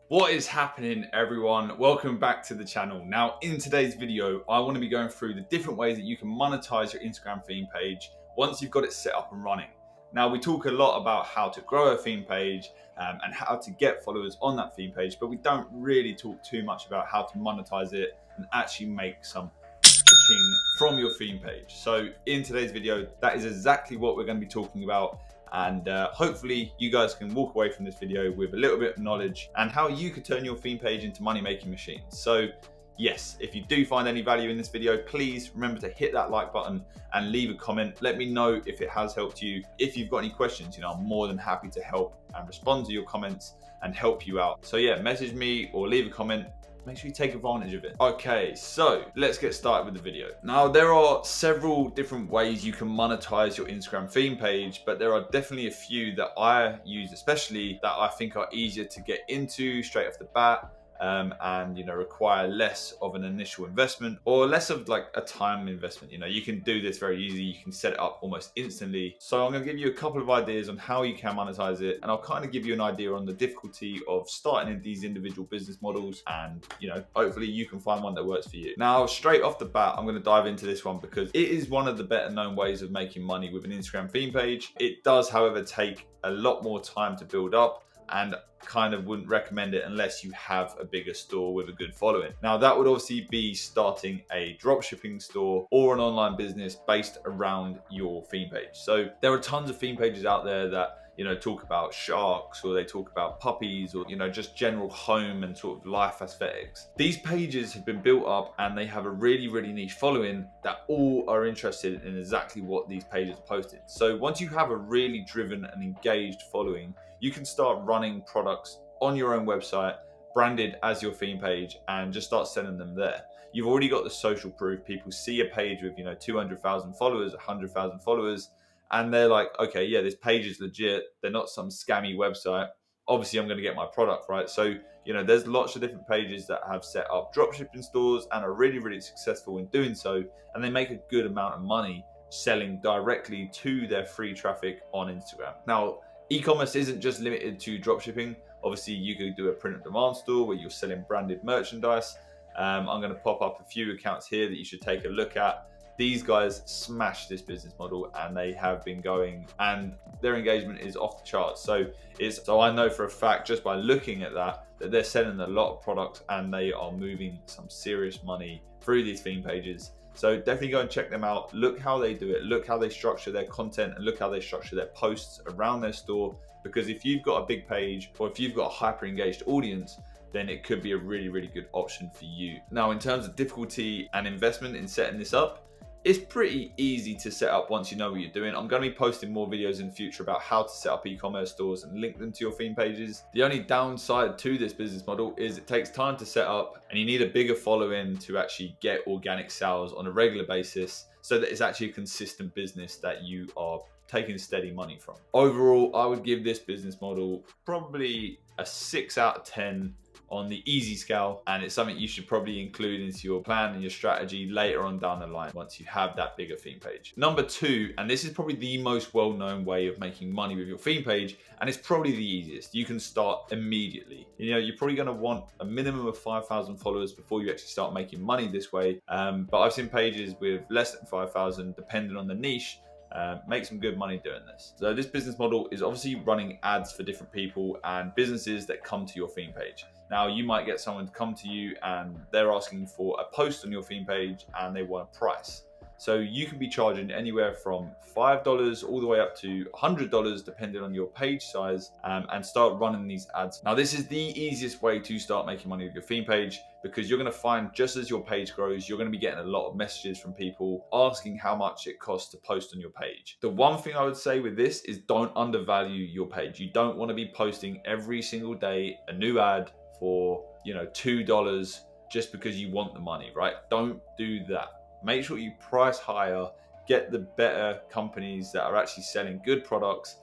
What is happening, everyone? Welcome back to the channel. Now, in today's video, I want to be going through the different ways that you can monetize your Instagram theme page once you've got it set up and running. Now, we talk a lot about how to grow a theme page and how to get followers on that theme page, but we don't really talk too much about how to monetize it and actually make some ching from your theme page. So in today's video, that is exactly what we're going to be talking about. And hopefully you guys can walk away from this video with a little bit of knowledge and how you could turn your theme page into money-making machines. So yes, if you do find any value in this video, please remember to hit that like button and leave a comment. Let me know if it has helped you. If you've got any questions, I'm more than happy to help and respond to your comments and help you out. So yeah, message me or leave a comment. Make sure you take advantage of it. Okay, so let's get started with the video. Now, there are several different ways you can monetize your Instagram theme page, but there are definitely a few that I use, especially that I think are easier to get into straight off the bat. And require less of an initial investment or less of like a time investment. You can do this very easy. You can set it up almost instantly. So I'm going to give you a couple of ideas on how you can monetize it, and I'll kind of give you an idea on the difficulty of starting in these individual business models, and hopefully you can find one that works for you. Now, straight off the bat, I'm going to dive into this one because it is one of the better known ways of making money with an Instagram theme page. It does, however, take a lot more time to build up, and kind of wouldn't recommend it unless you have a bigger store with a good following. Now, that would obviously be starting a dropshipping store or an online business based around your theme page. So there are tons of theme pages out there that talk about sharks, or they talk about puppies, or just general home and sort of life aesthetics. These pages have been built up and they have a really niche following that all are interested in exactly what these pages are posting. So once you have a really driven and engaged following, you can start running products on your own website branded as your theme page and just start selling them there. You've already got the social proof. People see a page with 200,000 followers, 100,000 followers, and they're like, okay, yeah, this page is legit. They're not some scammy website. Obviously, I'm going to get my product, right? So there's lots of different pages that have set up dropshipping stores and are really successful in doing so, and they make a good amount of money selling directly to their free traffic on Instagram. Now, e-commerce isn't just limited to dropshipping. Obviously, you could do a print-on-demand store where you're selling branded merchandise. I'm going to pop up a few accounts here that you should take a look at. These guys smash this business model, and they have been going, and their engagement is off the charts. So I know for a fact, just by looking at that they're selling a lot of products and they are moving some serious money through these theme pages. So definitely go and check them out. Look how they do it. Look how they structure their content, and look how they structure their posts around their store. Because if you've got a big page, or if you've got a hyper engaged audience, then it could be a really good option for you. Now, in terms of difficulty and investment in setting this up, it's pretty easy to set up once you know what you're doing. I'm going to be posting more videos in the future about how to set up e-commerce stores and link them to your theme pages. The only downside to this business model is it takes time to set up, and you need a bigger following to actually get organic sales on a regular basis, so that it's actually a consistent business that you are taking steady money from. Overall, I would give this business model probably a 6 out of 10 on the easy scale, and it's something you should probably include into your plan and your strategy later on down the line once you have that bigger theme page. Number 2, and this is probably the most well-known way of making money with your theme page, and it's probably the easiest. You can start immediately. You're probably going to want a minimum of 5,000 followers before you actually start making money this way, but I've seen pages with less than 5,000, depending on the niche, make some good money doing this. So this business model is obviously running ads for different people and businesses that come to your theme page. Now, you might get someone to come to you and they're asking for a post on your theme page and they want a price. So you can be charging anywhere from $5 all the way up to $100, depending on your page size, and start running these ads. Now, this is the easiest way to start making money with your theme page, because you're going to find just as your page grows, you're going to be getting a lot of messages from people asking how much it costs to post on your page. The one thing I would say with this is don't undervalue your page. You don't want to be posting every single day a new ad for $2 just because you want the money, right? Don't do that. Make sure you price higher, get the better companies that are actually selling good products,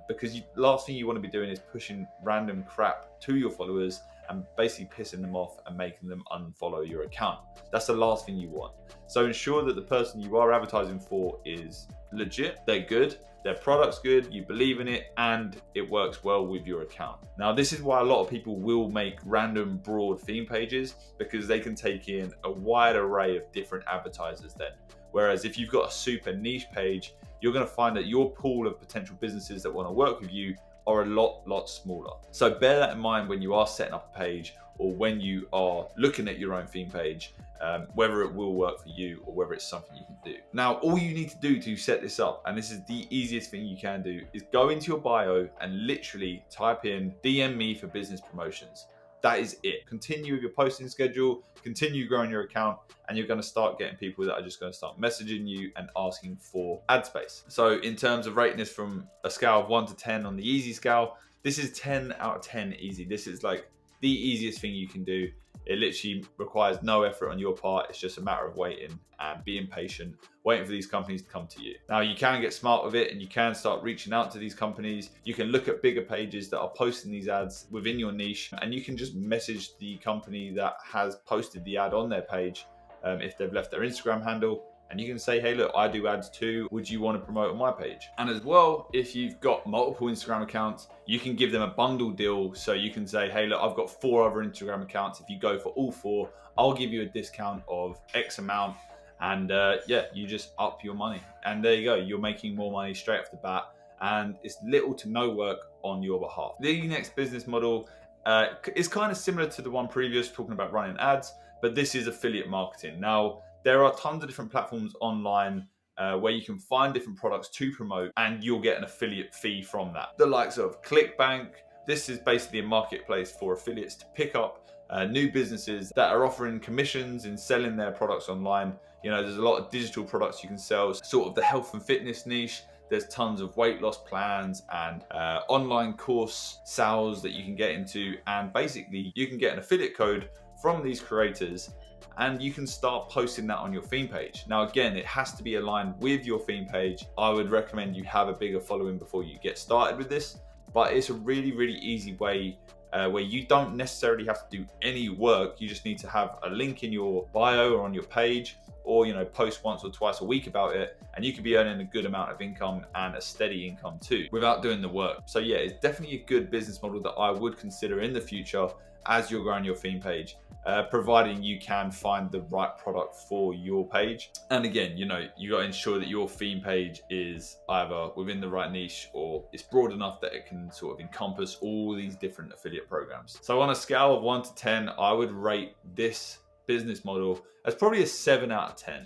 because last thing you want to be doing is pushing random crap to your followers and basically pissing them off and making them unfollow your account. That's the last thing you want. So ensure that the person you are advertising for is legit, they're good, their product's good, you believe in it, and it works well with your account. Now, this is why a lot of people will make random broad theme pages, because they can take in a wide array of different advertisers then. Whereas if you've got a super niche page, you're going to find that your pool of potential businesses that want to work with you are a lot smaller. So bear that in mind when you are setting up a page, or when you are looking at your own theme page, whether it will work for you or whether it's something you can do. Now, all you need to do to set this up, and this is the easiest thing you can do, is go into your bio and literally type in DM me for business promotions. That is it. Continue with your posting schedule, continue growing your account, and you're going to start getting people that are just going to start messaging you and asking for ad space. So in terms of rating this from a scale of 1 to 10 on the easy scale, this is 10 out of 10 easy. This is like the easiest thing you can do. It literally requires no effort on your part. It's just a matter of waiting and being patient, waiting for these companies to come to you. Now, you can get smart with it and you can start reaching out to these companies. You can look at bigger pages that are posting these ads within your niche, and you can just message the company that has posted the ad on their page if they've left their Instagram handle. And you can say, hey, look, I do ads too. Would you want to promote on my page? And as well, if you've got multiple Instagram accounts, you can give them a bundle deal. So you can say, hey, look, I've got 4 other Instagram accounts. If you go for all 4, I'll give you a discount of X amount. And yeah, you just up your money. And there you go. You're making more money straight off the bat. And it's little to no work on your behalf. The next business model is kind of similar to the one previous, talking about running ads, but this is affiliate marketing. Now, there are tons of different platforms online where you can find different products to promote, and you'll get an affiliate fee from that. The likes of ClickBank. This is basically a marketplace for affiliates to pick up new businesses that are offering commissions in selling their products online. You know, there's a lot of digital products you can sell, sort of the health and fitness niche. There's tons of weight loss plans and online course sales that you can get into. And basically, you can get an affiliate code from these creators, and you can start posting that on your theme page. Now, again, it has to be aligned with your theme page. I would recommend you have a bigger following before you get started with this, but it's a really easy way where you don't necessarily have to do any work. You just need to have a link in your bio or on your page, or, you know, post once or twice a week about it, and you could be earning a good amount of income, and a steady income too, without doing the work. So yeah, it's definitely a good business model that I would consider in the future as you're growing your theme page, providing you can find the right product for your page. And again, you know, you got to ensure that your theme page is either within the right niche, or it's broad enough that it can sort of encompass all these different affiliate programs. So on a scale of 1 to 10, I would rate this business model as probably a 7 out of 10.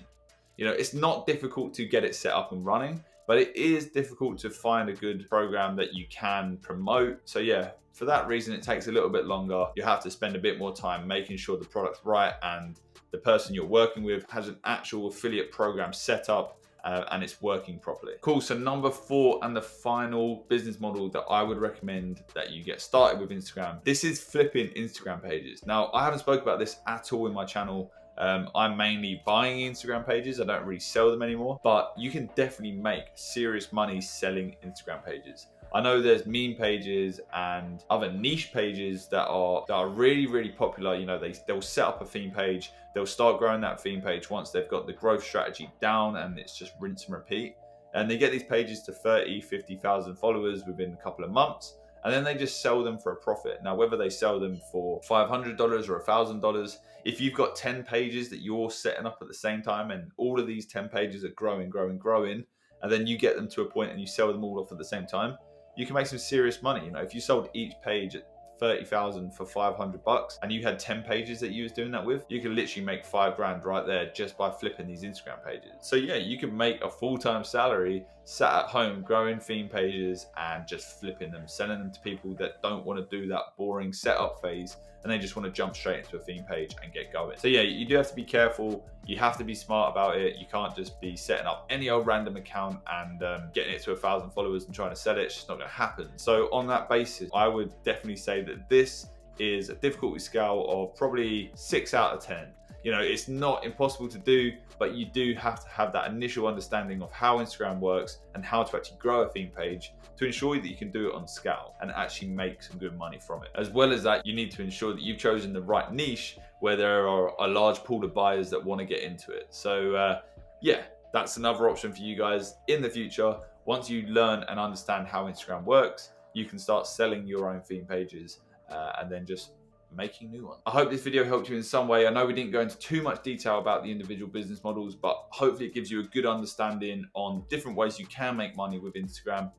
You know, it's not difficult to get it set up and running, but it is difficult to find a good program that you can promote. So yeah, for that reason, it takes a little bit longer. You have to spend a bit more time making sure the product's right, and the person you're working with has an actual affiliate program set up and it's working properly. Cool. So number 4 and the final business model that I would recommend that you get started with Instagram. This is flipping Instagram pages. Now, I haven't spoke about this at all in my channel. I'm mainly buying Instagram pages. I don't really sell them anymore, but you can definitely make serious money selling Instagram pages. I know there's meme pages and other niche pages that are really popular. You know, they'll set up a theme page, they'll start growing that theme page once they've got the growth strategy down, and it's just rinse and repeat. And they get these pages to 30, 50,000 followers within a couple of months, and then they just sell them for a profit. Now, whether they sell them for $500 or $1,000, if you've got 10 pages that you're setting up at the same time, and all of these 10 pages are growing, and then you get them to a point and you sell them all off at the same time, you can make some serious money. You know, if you sold each page at 30,000 for $500, and you had 10 pages that you was doing that with, you could literally make $5,000 right there just by flipping these Instagram pages. So yeah, you can make a full-time salary sat at home growing theme pages and just flipping them, selling them to people that don't want to do that boring setup phase, and they just want to jump straight into a theme page and get going. So yeah, you do have to be careful. You have to be smart about it. You can't just be setting up any old random account and getting it to 1,000 followers and trying to sell it. It's just not going to happen. So on that basis, I would definitely say that this is a difficulty scale of probably 6 out of 10. You know, it's not impossible to do, but you do have to have that initial understanding of how Instagram works and how to actually grow a theme page to ensure that you can do it on scale and actually make some good money from it. As well as that, you need to ensure that you've chosen the right niche where there are a large pool of buyers that want to get into it. So yeah, that's another option for you guys in the future. Once you learn and understand how Instagram works, you can start selling your own theme pages and then just making new ones. I hope this video helped you in some way. I know we didn't go into too much detail about the individual business models, but hopefully it gives you a good understanding on different ways you can make money with Instagram.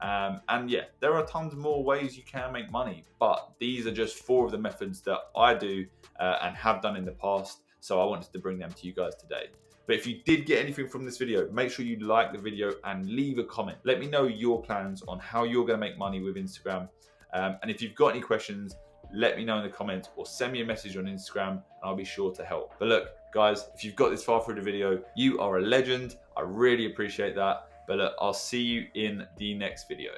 And yeah, there are tons more ways you can make money, but these are just 4 of the methods that I do and have done in the past. So I wanted to bring them to you guys today. But if you did get anything from this video, make sure you like the video and leave a comment. Let me know your plans on how you're going to make money with Instagram. And if you've got any questions, let me know in the comments or send me a message on Instagram and I'll be sure to help. But look, guys, if you've got this far through the video, you are a legend. I really appreciate that. But look, I'll see you in the next video.